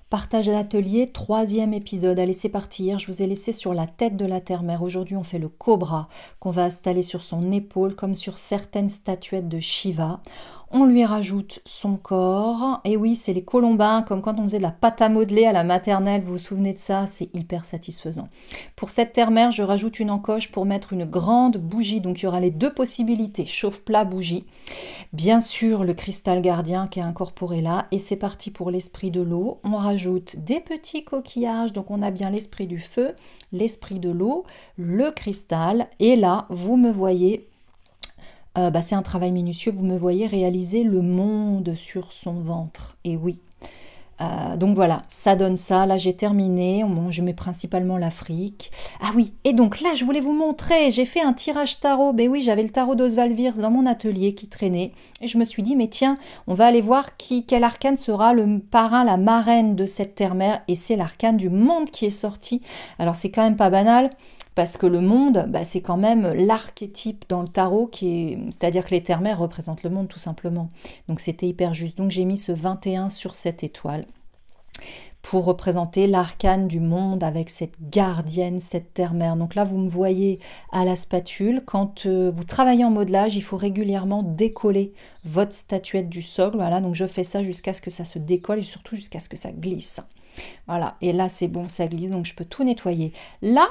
Partage d'atelier, troisième épisode. Allez, c'est parti. Hier, je vous ai laissé sur la tête de la terre-mère. Aujourd'hui, on fait le cobra qu'on va installer sur son épaule, comme sur certaines statuettes de Shiva. On lui rajoute son corps. Et oui, c'est les colombins, comme quand on faisait de la pâte à modeler à la maternelle. Vous vous souvenez de ça? C'est hyper satisfaisant. Pour cette terre-mère, je rajoute une encoche pour mettre une grande bougie. Donc, il y aura les deux possibilités, chauffe-plat, bougie. Bien sûr, le cristal gardien qui est incorporé là. Et c'est parti pour l'esprit de l'eau. On rajoute des petits coquillages. Donc, on a bien l'esprit du feu, l'esprit de l'eau, le cristal. Et là, vous me voyez... c'est un travail minutieux, vous me voyez réaliser le monde sur son ventre, et oui. Donc voilà, ça donne ça, là j'ai terminé, je mets principalement l'Afrique. Ah oui, et donc là je voulais vous montrer, j'ai fait un tirage tarot, ben oui j'avais le tarot d'Oswald Wirth dans mon atelier qui traînait, et je me suis dit mais tiens, on va aller voir quel arcane sera le parrain, la marraine de cette terre-mère, et c'est l'arcane du monde qui est sorti. Alors c'est quand même pas banal, parce que le monde, c'est quand même l'archétype dans le tarot, c'est-à-dire que les terres-mères représentent le monde tout simplement. Donc c'était hyper juste. Donc j'ai mis ce 21 sur cette étoile pour représenter l'arcane du monde avec cette gardienne, cette terre-mère. Donc là, vous me voyez à la spatule. Quand vous travaillez en modelage, il faut régulièrement décoller votre statuette du socle. Voilà, donc je fais ça jusqu'à ce que ça se décolle et surtout jusqu'à ce que ça glisse. Voilà, et là c'est bon, ça glisse, donc je peux tout nettoyer. Là,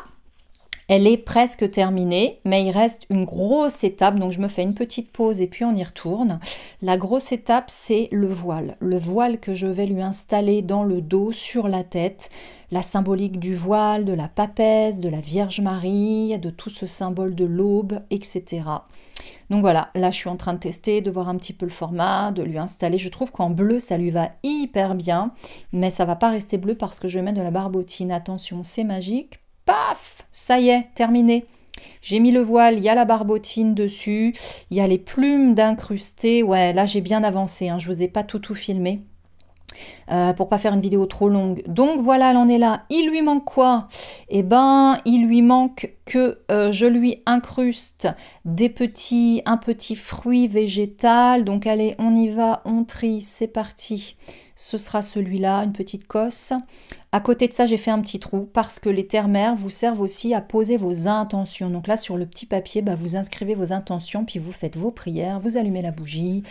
elle est presque terminée, mais il reste une grosse étape, donc je me fais une petite pause et puis on y retourne. La grosse étape, c'est le voile. Le voile que je vais lui installer dans le dos, sur la tête. La symbolique du voile, de la papesse, de la Vierge Marie, de tout ce symbole de l'aube, etc. Donc voilà, là je suis en train de tester, de voir un petit peu le format, de lui installer. Je trouve qu'en bleu, ça lui va hyper bien, mais ça va pas rester bleu parce que je vais mettre de la barbotine. Attention, c'est magique. Paf, ça y est, terminé. J'ai mis le voile, il y a la barbotine dessus, il y a les plumes d'incrustées. Ouais, là j'ai bien avancé, je vous ai pas tout filmé. Pour pas faire une vidéo trop longue. Donc voilà, elle en est là. Il lui manque quoi? Eh ben, il lui manque que je lui incruste un petit fruit végétal. Donc allez, on y va, on trie, c'est parti. Ce sera celui-là, une petite cosse. À côté de ça, j'ai fait un petit trou parce que les terres-mères vous servent aussi à poser vos intentions. Donc là, sur le petit papier, vous inscrivez vos intentions, puis vous faites vos prières, vous allumez la bougie,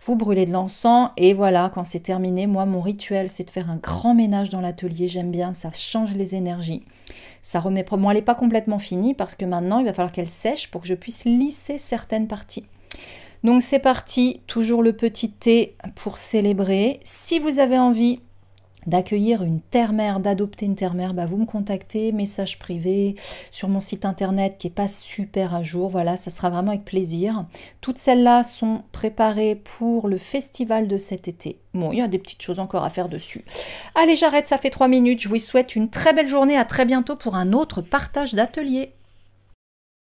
vous brûlez de l'encens. Et voilà, quand c'est terminé, moi, mon rituel, c'est de faire un grand ménage dans l'atelier. J'aime bien, ça change les énergies. Ça remet... Bon, elle n'est pas complètement finie parce que maintenant, il va falloir qu'elle sèche pour que je puisse lisser certaines parties. Donc c'est parti, toujours le petit thé pour célébrer. Si vous avez envie d'accueillir une terre-mère, d'adopter une terre-mère, vous me contactez, message privé sur mon site internet qui n'est pas super à jour. Voilà, ça sera vraiment avec plaisir. Toutes celles-là sont préparées pour le festival de cet été. Bon, il y a des petites choses encore à faire dessus. Allez, j'arrête, ça fait 3 minutes. Je vous souhaite une très belle journée. À très bientôt pour un autre partage d'atelier.